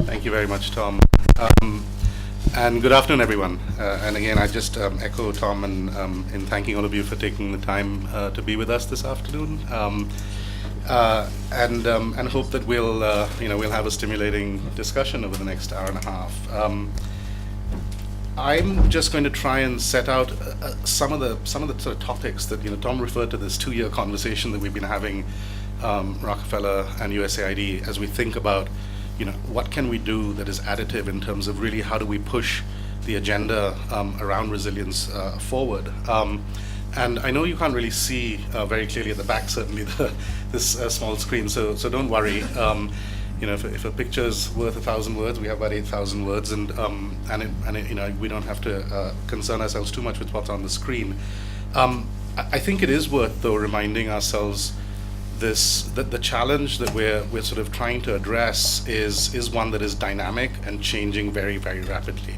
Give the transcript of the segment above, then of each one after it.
Thank you very much, Tom. And good afternoon, everyone. And again, I just echo Tom in thanking all of you for taking the time to be with us this afternoon. And hope that we'll have a stimulating discussion over the next hour and a half. I'm just going to try and set out some of the sort of topics that Tom referred to this 2-year conversation that we've been having, Rockefeller and USAID, as we think about what can we do that is additive in terms of really how do we push the agenda around resilience forward. And I know you can't really see very clearly at the back, certainly this small screen, so don't worry. If a picture's worth 1,000 words, we have about 8,000 words, and we don't have to concern ourselves too much with what's on the screen. I think it is worth, though, reminding ourselves that the challenge that we're sort of trying to address is one that is dynamic and changing very, very rapidly.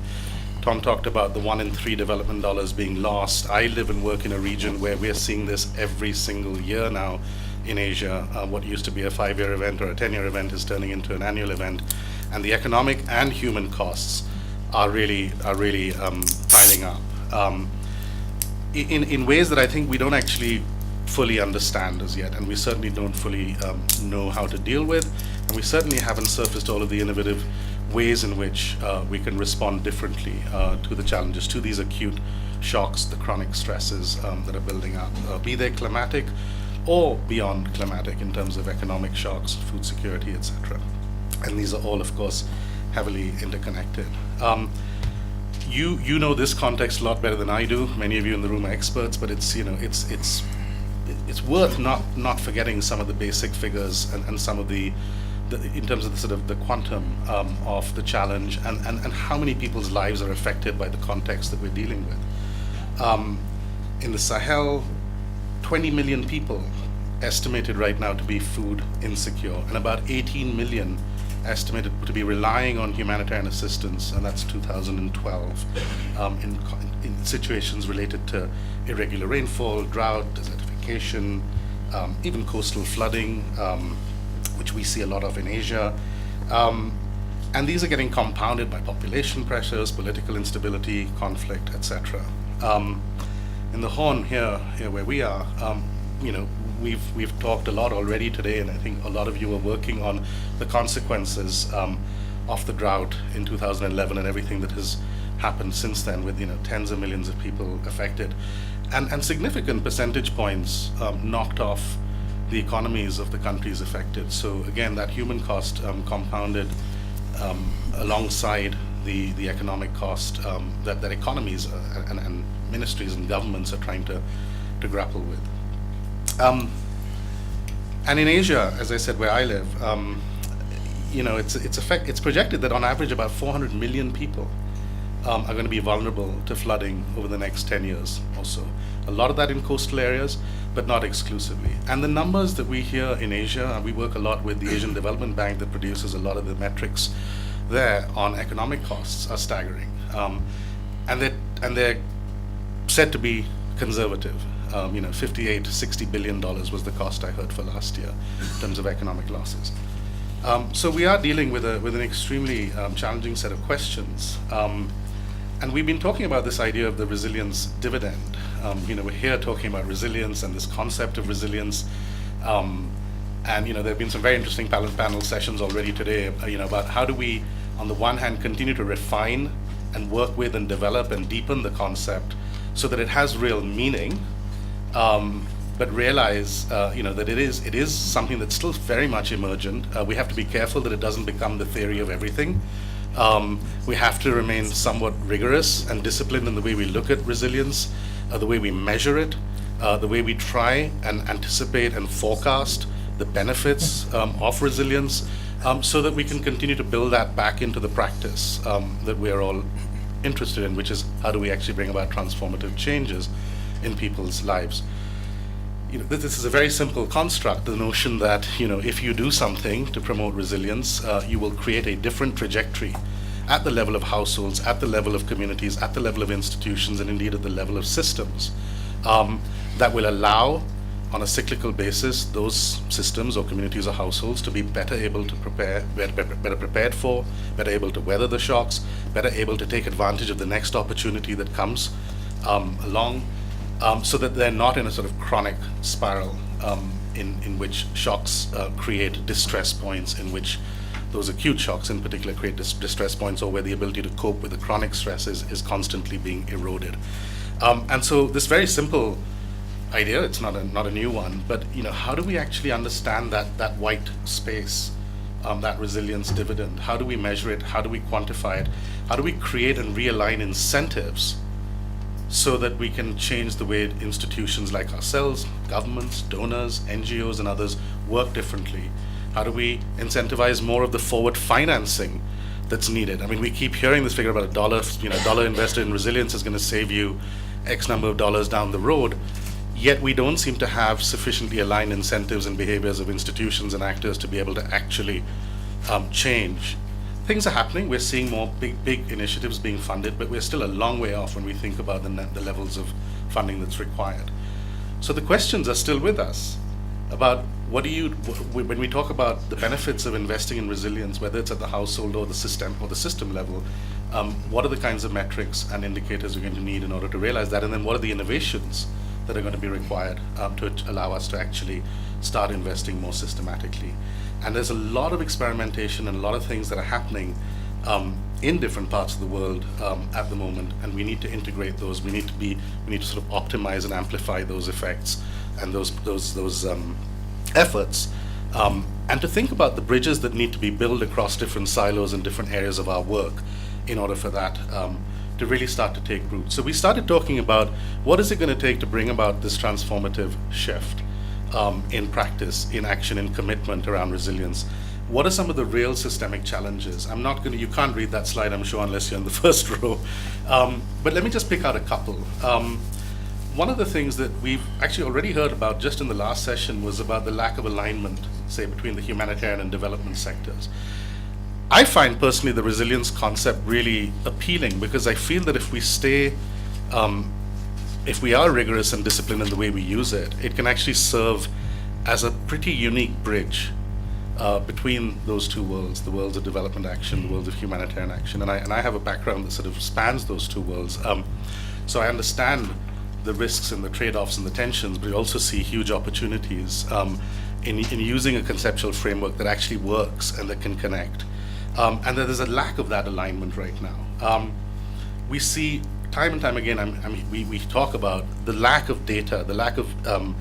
Tom talked about the 1 in 3 development dollars being lost. I live and work in a region where we're seeing this every single year now in Asia. What used to be a 5-year event or a 10-year event is turning into an annual event, and the economic and human costs are really piling up in ways that I think we don't actually fully understand as yet, and we certainly don't fully know how to deal with, and we certainly haven't surfaced all of the innovative ways in which we can respond differently to the challenges, to these acute shocks, the chronic stresses that are building up, be they climatic or beyond climatic in terms of economic shocks, food security, etc. And these are all, of course, heavily interconnected. You know this context a lot better than I do. Many of you in the room are experts, but it's worth not forgetting some of the basic figures and some of the in terms of the sort of the quantum of the challenge and how many people's lives are affected by the context that we're dealing with. In the Sahel, 20 million people estimated right now to be food insecure, and about 18 million estimated to be relying on humanitarian assistance, and that's 2012, in situations related to irregular rainfall, drought, desertification, even coastal flooding, which we see a lot of in Asia. And these are getting compounded by population pressures, political instability, conflict, etc. In the Horn here where we are, we've talked a lot already today, and I think a lot of you are working on the consequences of the drought in 2011 and everything that has happened since then, with tens of millions of people affected, and significant percentage points knocked off the economies of the countries affected. So again, that human cost compounded alongside the economic cost that economies and ministries and governments are trying to grapple with. And in Asia, as I said, where I live, it's projected that on average about 400 million people are going to be vulnerable to flooding over the next 10 years or so. A lot of that in coastal areas, but not exclusively. And the numbers that we hear in Asia, we work a lot with the Asian Development Bank that produces a lot of the metrics there on economic costs, are staggering. And they're said to be conservative. 58, $60 billion was the cost I heard for last year in terms of economic losses. So we are dealing with an extremely challenging set of questions. And we've been talking about this idea of the resilience dividend. We're here talking about resilience and this concept of resilience. And there have been some very interesting panel sessions already today, about how do we, on the one hand, continue to refine and work with and develop and deepen the concept so that it has real meaning, but realize that it is something that's still very much emergent. We have to be careful that it doesn't become the theory of everything. We have to remain somewhat rigorous and disciplined in the way we look at resilience, the way we measure it, the way we try and anticipate and forecast the benefits of resilience, so that we can continue to build that back into the practice that we are all interested in, which is how do we actually bring about transformative changes in people's lives. This is a very simple construct, the notion that if you do something to promote resilience, you will create a different trajectory at the level of households, at the level of communities, at the level of institutions, and indeed at the level of systems that will allow on a cyclical basis those systems or communities or households to be better able to prepare, better prepared for, better able to weather the shocks, better able to take advantage of the next opportunity that comes along, so that they're not in a sort of chronic spiral in which shocks create distress points, in which those acute shocks in particular create distress points, or where the ability to cope with the chronic stresses is constantly being eroded. And so this very simple idea, it's not a new one, but how do we actually understand that white space, that resilience dividend? How do we measure it? How do we quantify it? How do we create and realign incentives so that we can change the way institutions like ourselves, governments, donors, NGOs, and others work differently? How do we incentivize more of the forward financing that's needed? I mean, we keep hearing this figure about $1 invested in resilience is going to save you X number of dollars down the road, yet we don't seem to have sufficiently aligned incentives and behaviors of institutions and actors to be able to actually change. Things are happening. We're seeing more big initiatives being funded, but we're still a long way off when we think about the levels of funding that's required. So the questions are still with us about when we talk about the benefits of investing in resilience, whether it's at the household or the system level, what are the kinds of metrics and indicators we're going to need in order to realize that, and then what are the innovations that are going to be required to allow us to actually start investing more systematically. And there's a lot of experimentation and a lot of things that are happening in different parts of the world at the moment, and we need to integrate those. We need to sort of optimize and amplify those effects and those efforts, and to think about the bridges that need to be built across different silos and different areas of our work in order for that to really start to take root. So we started talking about what is it going to take to bring about this transformative shift in practice, in action, in commitment around resilience. What are some of the real systemic challenges? You can't read that slide, I'm sure, unless you're in the first row. But let me just pick out a couple. One of the things that we've actually already heard about just in the last session was about the lack of alignment, say, between the humanitarian and development sectors. I find personally the resilience concept really appealing, because I feel that if we are rigorous and disciplined in the way we use it, it can actually serve as a pretty unique bridge between those two worlds, the worlds of development action, the worlds of humanitarian action. And I have a background that sort of spans those two worlds. So I understand the risks and the trade-offs and the tensions, but we also see huge opportunities in using a conceptual framework that actually works and that can connect. And there's a lack of that alignment right now. We see time and time again, we talk about the lack of data, the lack of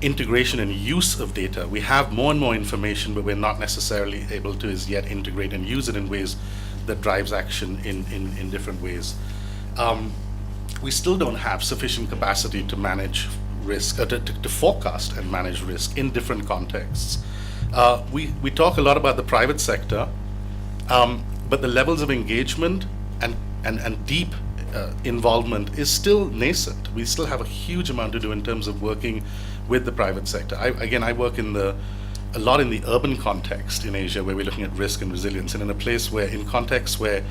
integration and use of data. We have more and more information, but we're not necessarily able to as yet integrate and use it in ways that drives action in different ways. We still don't have sufficient capacity to manage risk, to forecast and manage risk in different contexts. We talk a lot about the private sector, but the levels of engagement and deep involvement is still nascent. We still have a huge amount to do in terms of working with the private sector. I work a lot in the urban context in Asia, where we're looking at risk and resilience, and in a place where, in contexts where,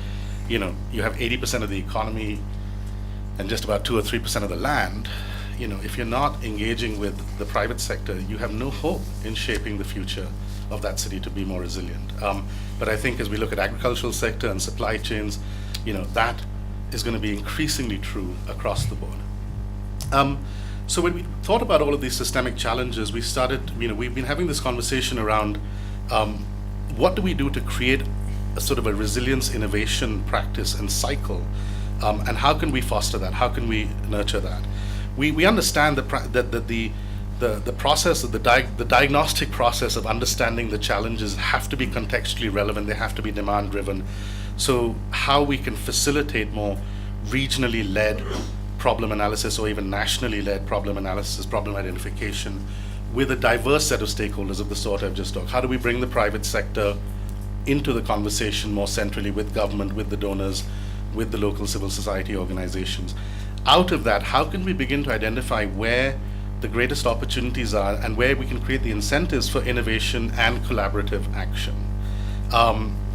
you have 80% of the economy and just about 2 or 3% of the land, if you're not engaging with the private sector, you have no hope in shaping the future of that city to be more resilient. But I think as we look at agricultural sector and supply chains, that is going to be increasingly true across the board. So when we thought about all of these systemic challenges, we started, we've been having this conversation around what do we do to create a sort of a resilience innovation practice and cycle, and how can we foster that? How can we nurture that? We understand that the process of the diagnostic process of understanding the challenges have to be contextually relevant. They have to be demand driven. So how we can facilitate more regionally led problem analysis, or even nationally led problem analysis, problem identification, with a diverse set of stakeholders of the sort I've just talked. How do we bring the private sector into the conversation more centrally with government, with the donors, with the local civil society organizations? Out of that, how can we begin to identify where the greatest opportunities are and where we can create the incentives for innovation and collaborative action,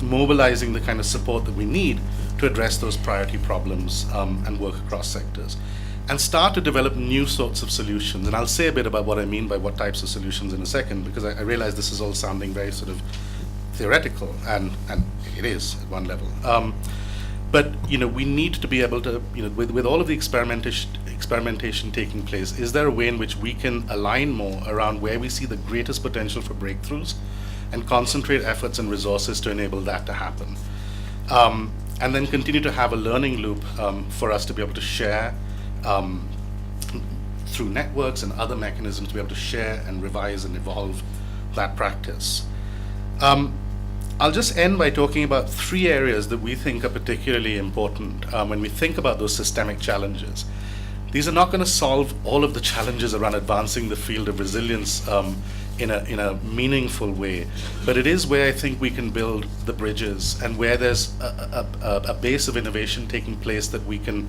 mobilizing the kind of support that we need to address those priority problems and work across sectors. and start to develop new sorts of solutions. And I'll say a bit about what I mean by what types of solutions in a second, because I realize this is all sounding very sort of theoretical, and it is at one level. But we need to be able to, with all of the experimentation taking place, is there a way in which we can align more around where we see the greatest potential for breakthroughs and concentrate efforts and resources to enable that to happen? And then continue to have a learning loop for us to be able to share through networks and other mechanisms, to be able to share and revise and evolve that practice. I'll just end by talking about 3 areas that we think are particularly important when we think about those systemic challenges. These are not going to solve all of the challenges around advancing the field of resilience in a meaningful way, but it is where I think we can build the bridges, and where there's a base of innovation taking place that we can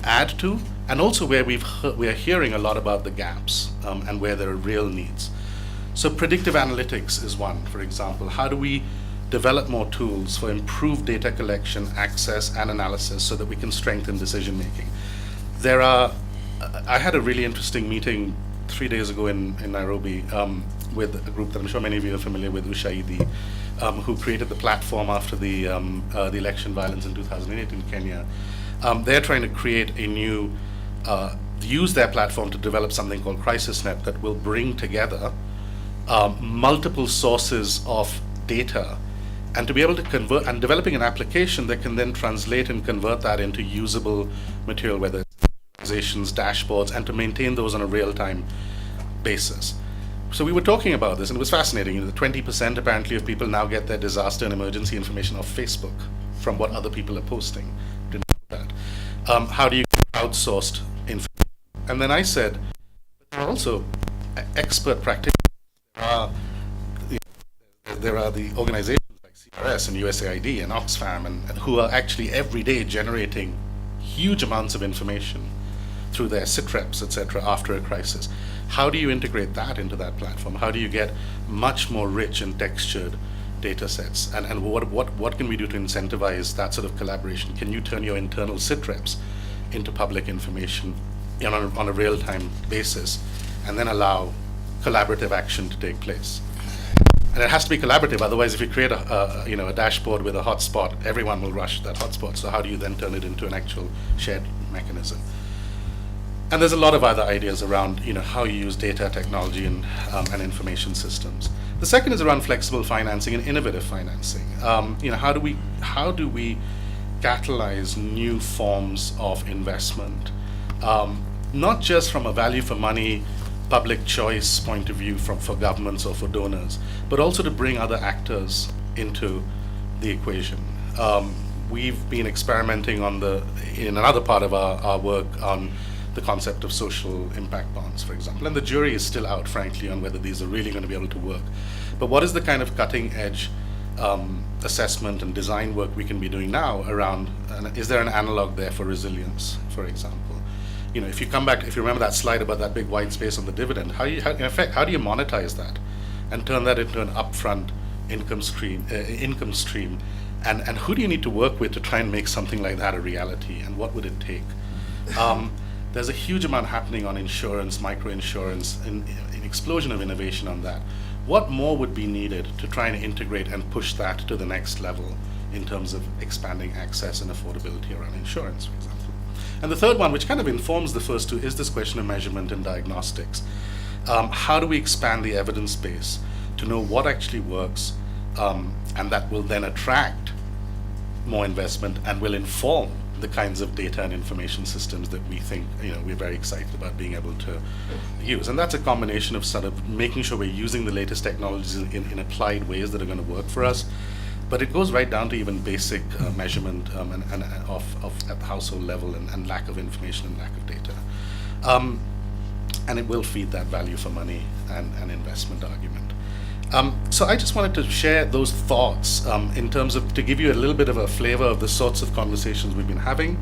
add to, and also where we're hearing a lot about the gaps and where there are real needs. So predictive analytics is one, for example. How do we develop more tools for improved data collection, access, and analysis so that we can strengthen decision making? I had a really interesting meeting 3 days ago in Nairobi with a group that I'm sure many of you are familiar with, Ushahidi, who created the platform after the election violence in 2008 in Kenya. They're trying to create a new, use their platform to develop something called CrisisNet that will bring together multiple sources of data, and to be able to convert, and developing an application that can then translate and convert that into usable material, whether it's visualizations, dashboards, and to maintain those on a real-time basis. So we were talking about this, and it was fascinating. 20% apparently of people now get their disaster and emergency information off Facebook from what other people are posting. Didn't know that. How do you get crowdsourced information? And then I said, but there are also expert practitioners. There are the organizations like CRS and USAID and Oxfam and who are actually every day generating huge amounts of information through their SITREPs, etc., after a crisis. How do you integrate that into that platform? How do you get much more rich and textured data sets? And what can we do to incentivize that sort of collaboration? Can you turn your internal SITREPs into public information on a real-time basis, and then allow collaborative action to take place? And it has to be collaborative. Otherwise, if you create a dashboard with a hotspot, everyone will rush that hotspot. So how do you then turn it into an actual shared mechanism? And there's a lot of other ideas around how you use data, technology, and information systems. The second is around flexible financing and innovative financing. How do we catalyze new forms of investment, not just from a value for money, public choice point of view for governments or for donors, but also to bring other actors into the equation. We've been experimenting in another part of our work on the concept of social impact bonds, for example, and the jury is still out, frankly, on whether these are really going to be able to work. But what is the kind of cutting edge assessment and design work we can be doing now around, is there an analog there for resilience, for example? If you remember that slide about that big white space on the dividend, how do you monetize that and turn that into an upfront income stream? And who do you need to work with to try and make something like that a reality? And what would it take? There's a huge amount happening on insurance, microinsurance, an explosion of innovation on that. What more would be needed to try and integrate and push that to the next level in terms of expanding access and affordability around insurance, for example? And the third one, which kind of informs the first two, is this question of measurement and diagnostics. How do we expand the evidence base to know what actually works, and that will then attract more investment and will inform the kinds of data and information systems that we think we're very excited about being able to use. And that's a combination of sort of making sure we're using the latest technologies in applied ways that are going to work for us. But it goes right down to even basic measurement and at the household level and lack of information and lack of data. And it will feed that value for money and investment argument. So I just wanted to share those thoughts in terms of, to give you a little bit of a flavor of the sorts of conversations we've been having,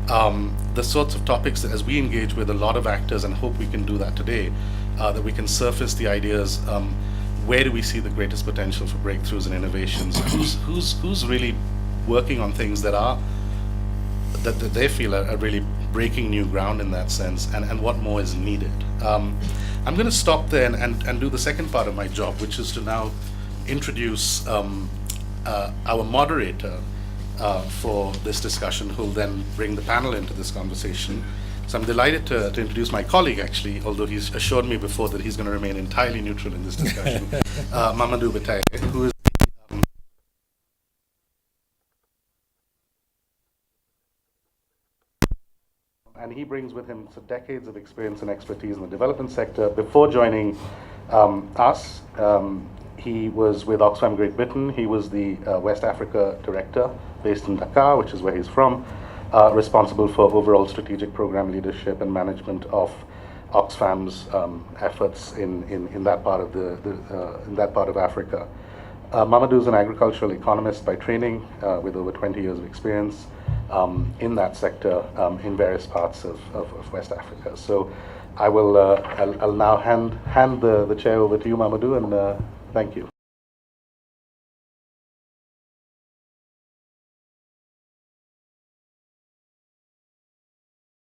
the sorts of topics that, as we engage with a lot of actors, and hope we can do that today, that we can surface the ideas, where do we see the greatest potential for breakthroughs and innovations, who's really working on things that they feel are really breaking new ground in that sense, and what more is needed. I'm going to stop there and do the second part of my job, which is to now introduce our moderator for this discussion, who'll then bring the panel into this conversation. So I'm delighted to introduce my colleague, actually, although he's assured me before that he's going to remain entirely neutral in this discussion, Mamadou Bataille, who is and he brings with him decades of experience and expertise in the development sector. Before joining us, he was with Oxfam Great Britain. He was the West Africa director based in Dakar, which is where he's from, responsible for overall strategic program leadership and management of Oxfam's efforts in that part of in that part of Africa. Mamadou is an agricultural economist by training, with over 20 years of experience in that sector in various parts of West Africa. So I will I'll now hand the chair over to you, Mamadou, and thank you.